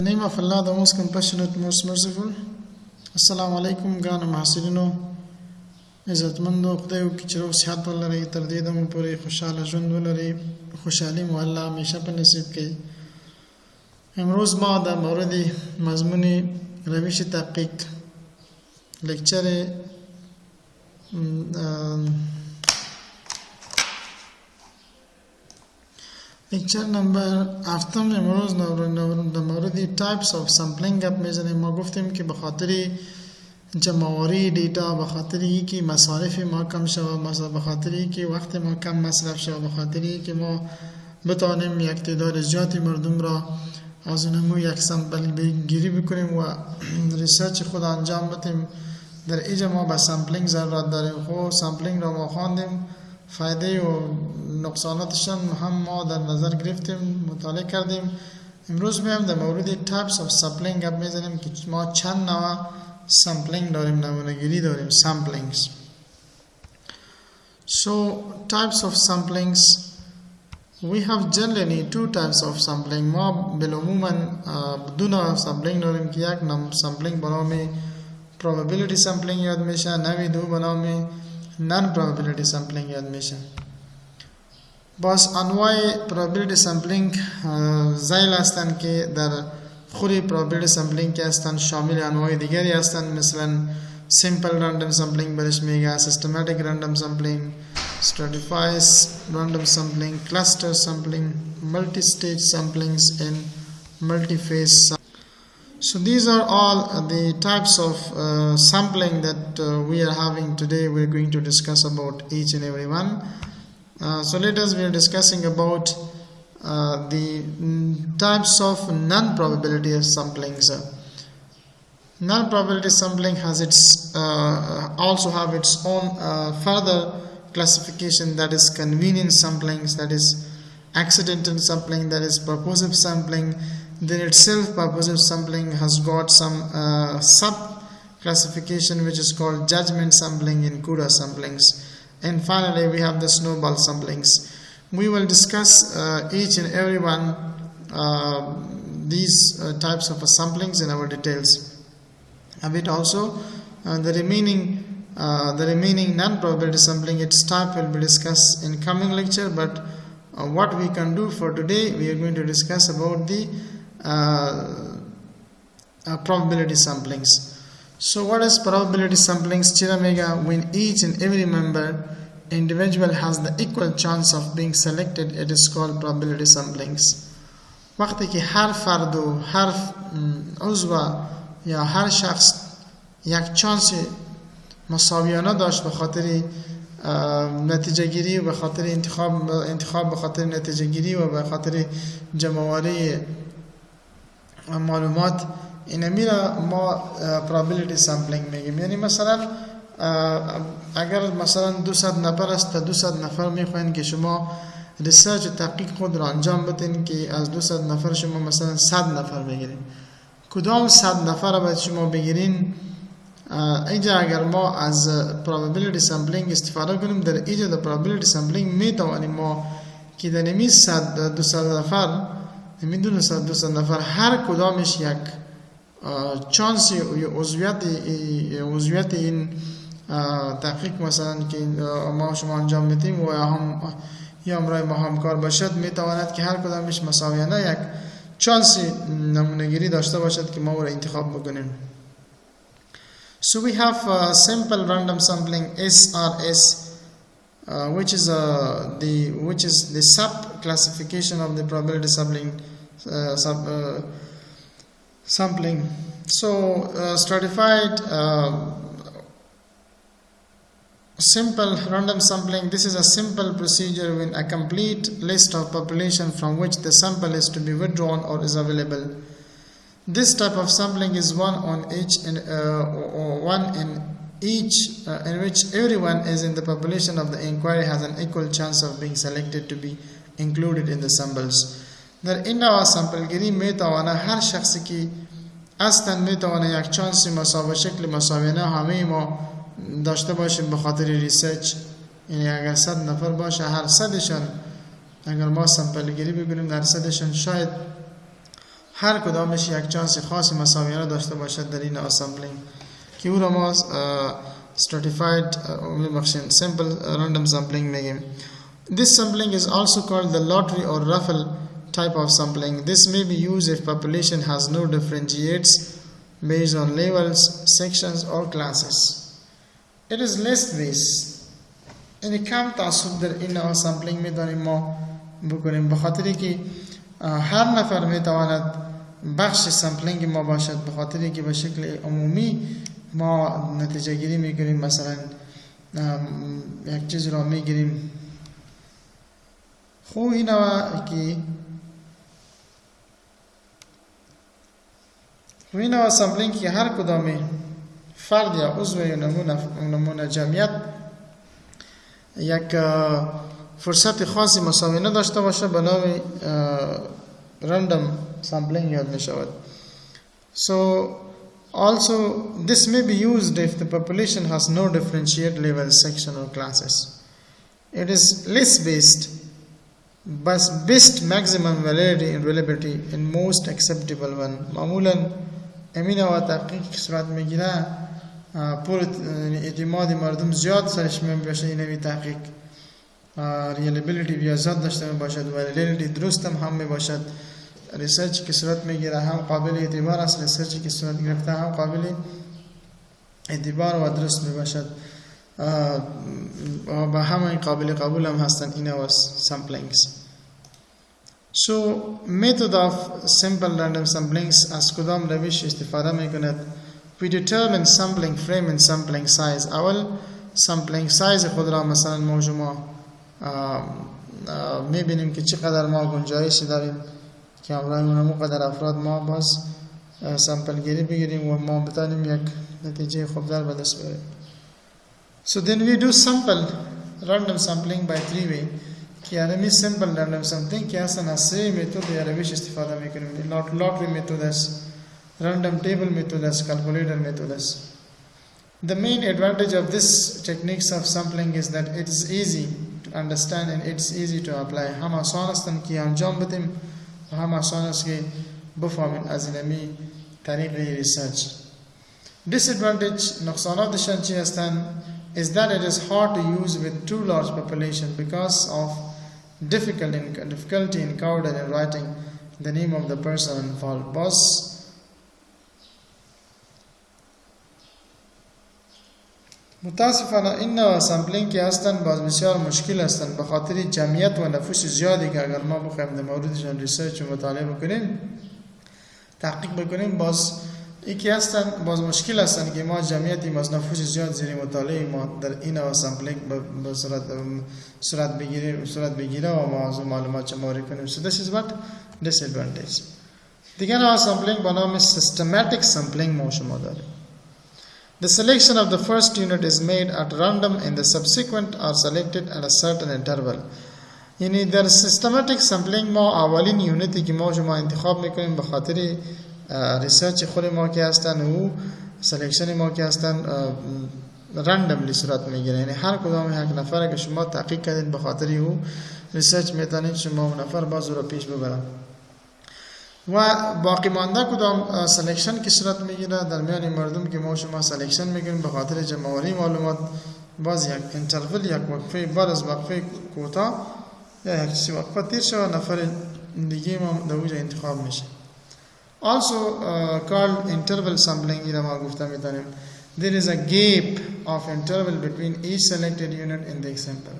In the name of Allah, the most compassionate, most merciful. Assalamu alaikum, ګرانو محصلینو عزتمندو. خدای وکړي چې روغ صحت ولرئ، تر دې دمو پورې خوشحاله ژوند ولرئ. خوشحالي مو الله همیشه په نصیب کړي. امروز ما در مورد مضمون روش تحقیق لکچر لکچر نمبر هفتم امروز در مورد تایپس آف سامپلینگ گپ میزنیم. ما گفتیم که به خاطر جمع‌آوری دیتا، به خاطر که مصارف ما کم شود، به خاطر که وقت ما کم مصرف شود، به خاطر که ما بتوانیم یک تعداد زیادی مردم را از اونمو یک سامپل گیری بکنیم و ریسرچ خود انجام بدیم. در اینجا ما به سامپلینگ ضرورت داریم. خب سامپلینگ را ما خواندیم، فایده و نقصاناتشان هم ما در نظر گرفتیم، مطالعه کردیم. امروز میایم در مورد تایپس آف سامپلینگ گپ میزنیم که ما چند نوع سامپلینگ داریم، نمونه‌گیری داریم، samplings. So types of samplings, we have generally two types of sampling. ما بالعموما دو نوع سامپلینگ داریم که یک نوع سامپلینگ به نام probability sampling یاد میشه، نوع دو به نام non probability sampling یاد میشه. باز انواع probability sampling زیل هستند که در خود probability sampling که هستند شامل انواع دیگری هستند، مثلا simple random sampling برش میگه، systematic random sampling، stratified random sampling، cluster sampling، multi-stage samplings and multi-phase sampling. So these are all the types of sampling that we are having today. We are going to discuss about each and every one. So we are discussing about the types of non-probability samplings. Non-probability sampling has also have its own further classification, that is convenience samplings, that is accidental sampling, that is purposive sampling. Then itself purposive sampling has got some sub classification which is called judgment sampling and CUDA samplings. And finally we have the snowball samplings. We will discuss each and every one these types of samplings in our details. A bit also the remaining non-probability sampling, its type will be discussed in coming lecture, but what we can do for today, we are going to discuss about the probability samplings. So what is probability samplings? Chiramega, when each and every individual has the equal chance of being selected, it is called probability samplings. وقتی که هر فرد و هر عضو یا هر شخص یک چانس مساویانه داشت به خاطر نتیجه گیری و به خاطر انتخاب به خاطر نتیجه گیری و به خاطر جمع‌آوری معلومات، این میره ما probability sampling میگیم. یعنی مثلا اگر مثلا 200 نفر است، 200 نفر میخواین که شما ریسرچ تحقیق خود را انجام بدین که از 200 نفر شما مثلا 100 نفر بگیرین. کدام 100 نفر باید شما بگیرین؟ اینجا اگر ما از probability sampling استفاده کنیم، در اینجا در probability sampling میتوانیم ما که در نمی 100 200 نفر میدونه 200 نفر هر کدامش یک چانس یا عضویت این تحقیق مثلا که ما شما انجام میدیم و یا همراه ما همکار باشد، میتواند که هر کدامش مساویانه یک چانس نمونه‌گیری داشته باشد که ما او را انتخاب بکنیم. So we have simple random sampling SRS, which is the sub classification of the probability sampling. So stratified simple random sampling, this is a simple procedure when a complete list of population from which the sample is to be withdrawn or is available. This type of sampling is one in which everyone is in the population of the inquiry has an equal chance of being selected to be included in the samples. در این نوع سامپل گیری میتواند هر شخصی که اصلا میتواند یک چانس شکل مساویانه همه ما داشته باشیم به خاطر ریسرچ. یعنی اگر 100 نفر باشه، هر 100شان اگر ما سامپل گیری بگیریم، در 100شان شاید هر کدامش یک چانس خاص مساویانه داشته باشد در این اسمبلینگ که او را ما stratified simple random sampling میگیم. This sampling is also called the lottery or raffle type of sampling. This may be used if population has no differentiates based on levels, sections or classes. It is list based. یعنی کم تعصب در این سامپلینگ میتونیم ما بکنیم به خاطری که هر نفر میتواند بخش سامپلینگ ما باشد، به خاطری که به شکل عمومی ما نتیجه گیری میکنیم. مثلا یک چیز را میگیریم خو اینا سامپلینگ که هر کدامی فرد یا عضو یا نمونه جمعیت یک فرصت خاصی مساوی نداشته باشه به نام random sampling یاد می شود. So also this may be used if the population has no differentiate level, section or classes. It is list based but best maximum validity and reliability in most acceptable one. معمولا امین و تحقیق کی صورت میگیره پر اعتماد مردم زیاد سرش می باشه اینوی تحقیق ریلیبیلیتی بیا زیاد داشته می باشد و ریلیبیلیتی درست هم می باشد. ریسرچ کی صورت میگیره هم قابل اعتبار است، ریسرچ کی صورت گرفته هم قابل اعتبار و درست می باشد و به همه قابل قبول هم هستند این و samplings. So method of simple random samplings از کدام روش استفاده میکند؟ We determine sampling frame and sampling size. اول sampling size خود را مثلا ما میبینیم که چقدر ما گنجایشی داریم که امرای قدر افراد ما باز سامپل گیری بگیریم و ما بتانیم یک نتیجه خوب در به دست بیاریم. So then we do sample random sampling by three way که یعنی simple random sampling که اصلا از سه متد یا روش استفاده میکنیم. lottery method است، random table method است، calculator method است. The main advantage of this techniques of sampling is that it is easy to understand and it's easy to apply. هم آسان هستند که انجام بدیم و هم آسان است که بفهمیم از اینمی طریق ریسرچ. Disadvantage نقصاناتشان چی هستند؟ is that it is hard to use with too large population because of difficulty in coding and writing the name of the person involved. باز متاسفانه این سامپلینگ که هستند باز بسیار مشکل هستند به خاطر جمعیت و نفوس زیادی که اگر ما بخوایم در موردشان ریسرچ و مطالعه بکنیم تحقیق بکنیم باز یکی هستند باز مشکل هستند که ما جمعیتی از نفوس زیاد زیر مطالعه ما در این سامپلینگ به صورت بگیره و ما از معلومات جمع کنیم. So this is what disadvantage. دیگه نوع سامپلینگ به نام systematic sampling ما شما داریم. The selection of the first unit is made at random and the subsequent are selected at a certain interval. یعنی در systematic sampling ما اولین یونیتی که ما شما انتخاب میکنیم به خاطر ریسرچ خود ما که هستن و سلیکشن ما که هستن رندملی صورت میگیره. یعنی هر کدام یک نفر که شما تحقیق کردید به خاطر او ریسرچ میتونید شما اون نفر باز رو پیش ببرن و باقی مانده کدام سلیکشن که صورت میگیره در میان مردم که ما شما سلیکشن میگیریم به خاطر جمع‌آوری معلومات باز یک انترول یک وقفه بعد از وقفه کوتاه یا یک چیزی وقفه تیر شد نفر دیگه ما در اونجا انتخاب میشه. Also called interval sampling ira ma gufta mitanim. There is a gap of interval between each selected unit in the example.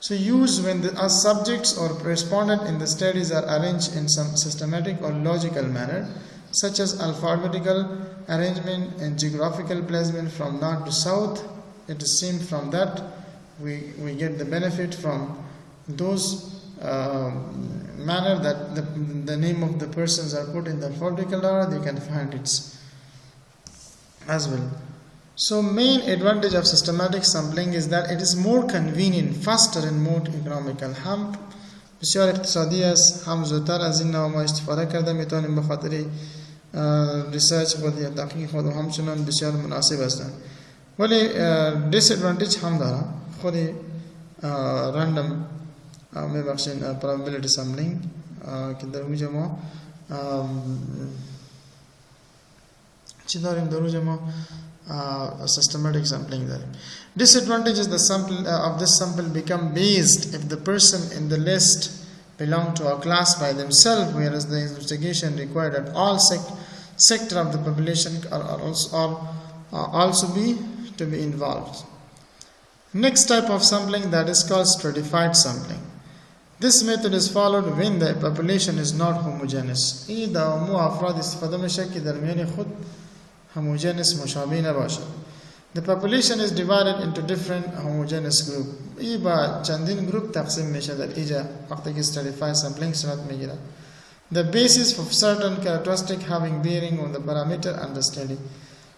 So use when the subjects or respondent in the studies are arranged in some systematic or logical manner such as alphabetical arrangement and geographical placement from north to south. It is seen from that we get the benefit from those manner that the name of the persons are put in the alphabetical order, they can find it as well. So main advantage of systematic sampling is that it is more convenient, faster and more economical. هم بسیار اقتصادی است، هم زودتر از این نوع ما استفاده کرده میتونیم به خاطر ریسرچ خود یا تحقیق خود و همچنان بسیار مناسب هستند. ولی disadvantage هم داره. خود random میبخشین probability sampling که در اونجا ما چې داریم دروجه ما systematic sampling داریم. Disadvantages the sample of this sample become based if the person in the list belong to a class by themselves, whereas the investigation required at all sector of the population are also to be involved. Next type of sampling, that is called stratified sampling. This method is followed when the population is not homogeneous. إذا مو أفراد استفاده میشه که درمیان خود homogeneous مشابه نباشه. The population is divided into different homogeneous group. ای با چندین گروپ تقسیم میشه در اینجا وقتی که stratified sampling صورت میگیره. The basis of certain characteristic having bearing on the parameter under study.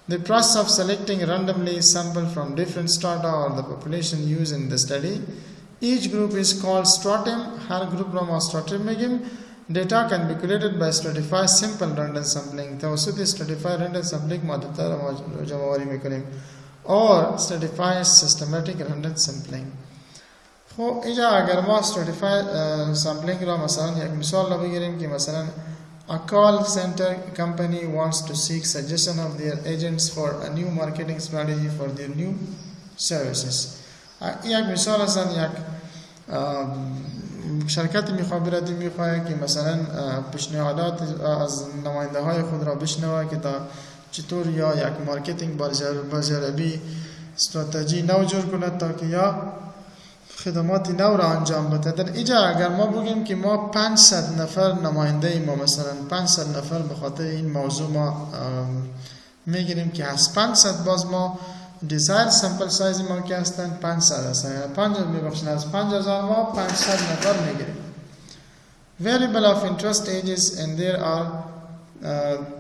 The process of selecting randomly sample from different strata or the population used in the study. Each group is called stratum. هر group را ما stratum میگیم. Data can be created by stratified simple random sampling. توسط stratified random sampling ما داتا را جمع‌آوری میکنیم. or stratified systematic random sampling. خب اینجا اگر ما stratified sampling را مثلا یک مثال را بگیریم که مثلا a call center company wants to seek suggestion of their agents for a new marketing strategy for their new services. یک مثال هستن یک شرکت میخواد که مثلا پیشنهادات از نماینده های خود را بشنوه که تا چطور یا یک مارکتینگ بازاریابی استراتژی نو جور کند تا که یا خدمات نو را انجام بده. در اینجا اگر ما بگیم که ما 500 نفر نماینده ما مثلا 500 نفر به خاطر این موضوع ما میگیریم که از 500 باز ما دیزایر سامپل سایز ما که هستن 500 هستن، یعنی 50 میبخشن از 5000 ما 500 نفر میگیریم. Variable of interest ages and there are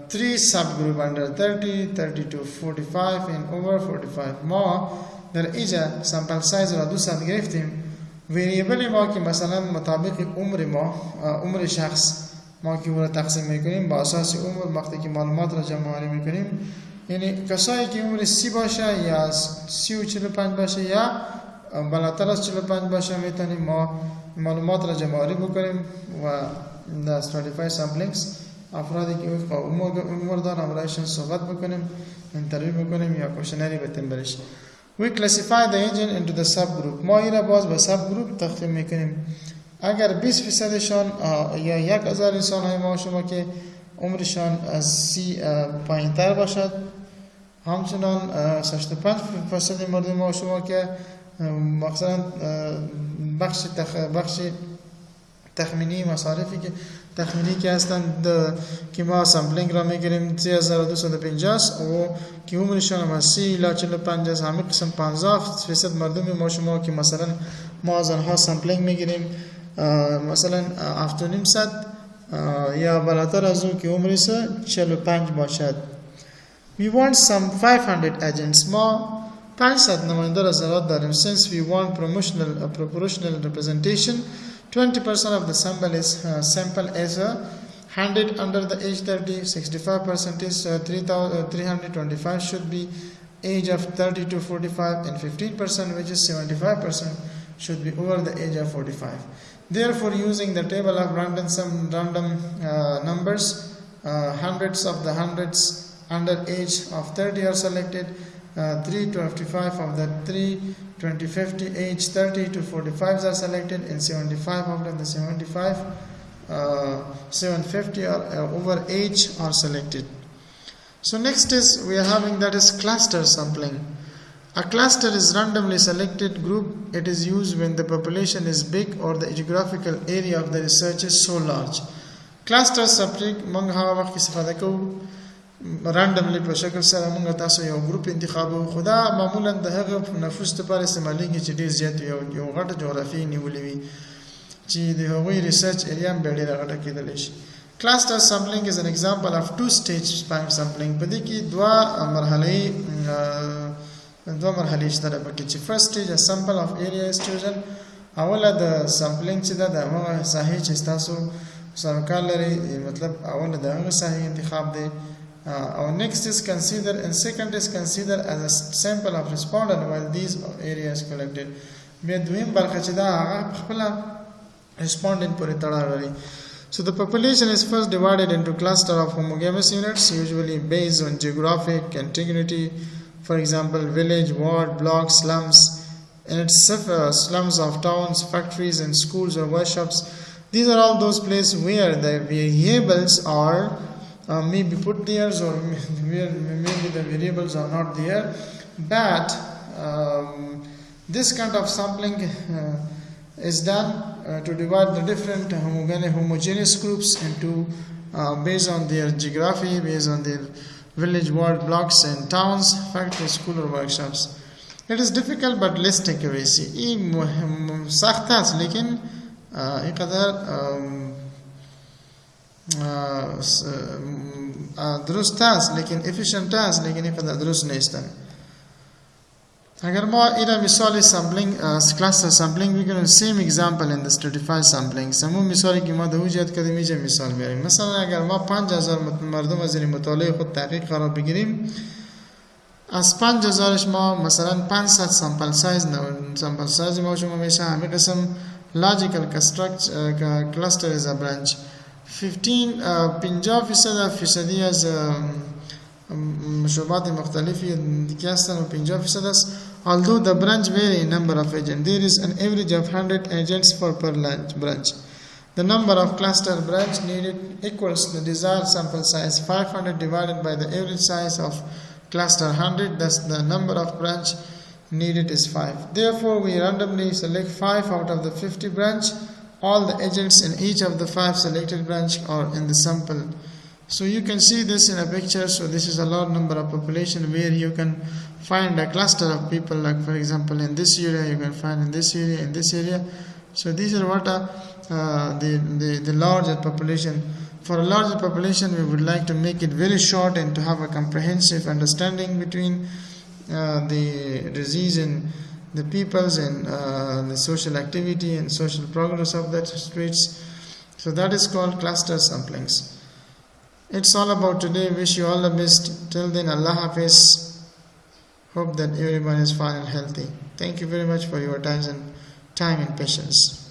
3 subgroup under 30, 30 to 45 and over 45. ما در اینجا سامپل سایز را 200 گرفتیم. وریبل ما که مثلا مطابق عمر ما عمر شخص ما که او را تقسیم میکنیم با اساس عمر وقتی که معلومات را جمع آوری میکنیم، یعنی کسایی که عمر 30 باشه یا 30 و 45 باشه یا بالاتر از 45 باشه میتونیم ما معلومات را جمع آوری بکنیم و در stratified samplings افرادی که عمر دارن برایشان صحبت بکنیم، انترویو بکنیم یا کوشنری بتیم برش. We classify the agent into the subgroup. ما این را باز به subgroup تقسیم میکنیم. اگر 20% شان یا 1000 انسان های ما شما که عمرشان از 30 پایین تر باشد، همچنان 65% مردم ما شما که مثلا بخش تخمینی مصارفی که تخمینی که هستند که ما سامپلینگ را میگیریم 3250 و که عمرشان از 30 الی 45 است، همه قسم 50% مردم ما شما که مثلا ما از آنها سامپلینگ میگیریم مثلا 700 یا بالاتر از اون که عمرش 45 باشد. We want some 500 agents. ما 500 نماینده را ضرورت داریم. Since we want proportional representation, 20% of the sample is handed under the age 30, 65% is 325 should be age of 30 to 45, and 15% which is 75% should be over the age of 45. Therefore, using the table of random numbers, hundreds of the hundreds under age of 30 are selected, 325 of the 320 age 30 to 45 are selected, and 75 of the 750 are over age are selected. So next is we are having that is cluster sampling. A cluster is randomly selected group. It is used when the population is big or the geographical area of the research is so large. Cluster sampling موږ هغه وخت استفاده کوو randomly په شکل سره موږ تاسو یو ګروپ انتخابو، خدا معمولا د هغه نفوس لپاره استعمالېږي چې ډېر زیات یو غټه جغرافي نیولې وي چې د هغوی ریسرچ ایریا هم ډېره غټه کېدلی شي. Cluster sampling is an example of two-stage sampling. په دې کې دوه مرحلې شته پکې چې first stage a sample of area is chosen. اوله د sampling چې ده د هغه ساحې چې تاسو سره کار لري، مطلب اوله د هغه ساحې انتخاب دی. Our next is consider, and second is consider as a sample of respondent while these areas collected. بیا دویم برخه چې دا هغه خپل respondent پورې تړاو لري. So the population is first divided into cluster of homogeneous units, usually based on geographic contiguity. For example, village, ward, block, slums, and its slums of towns, factories, and schools or workshops. These are all those places where the variables are maybe put there, or where maybe the variables are not there. But this kind of sampling is done to divide the different homogeneous groups into based on their geography, based on their village, ward, blocks, and towns, factories, school, or workshops. It is difficult, but let's take away. See, سخت است لیکن اینقدر درست است لیکن efficient است لیکن اینقدر درست نیستن. اگر ما اینا مثال sampling cluster sampling بگیریم same example in the stratified sampling همون مثالی که ما در وجود کردیم اینجا مثال میاریم. مثلا اگر ما 5000 مردم از این مطالعه خود تحقیق قرار بگیریم، از 5000ش ما مثلا 500 سامپل سایز ما شما میشه همین قسم logical cluster is a branch 50% فیصدی از مشروبات مختلفی دیگه هستن و 50% است. Although the branch vary in number of agents, there is an average of 100 agents per branch. The number of cluster branch needed equals the desired sample size 500 divided by the average size of cluster 100. Thus the number of branch needed is 5. Therefore we randomly select 5 out of the 50 branch. All the agents in each of the 5 selected branch are in the sample. So you can see this in a picture. So this is a large number of population where you can find a cluster of people, like for example in this area you can find in this area, in this area. So these are what the larger population. For a larger population we would like to make it very short and to have a comprehensive understanding between the disease and the peoples and the social activity and social progress of that streets. So that is called cluster samplings. It's all about today. Wish you all the best. Till then, Allah Hafiz. Hope that everyone is fine and healthy. Thank you very much for your time and patience.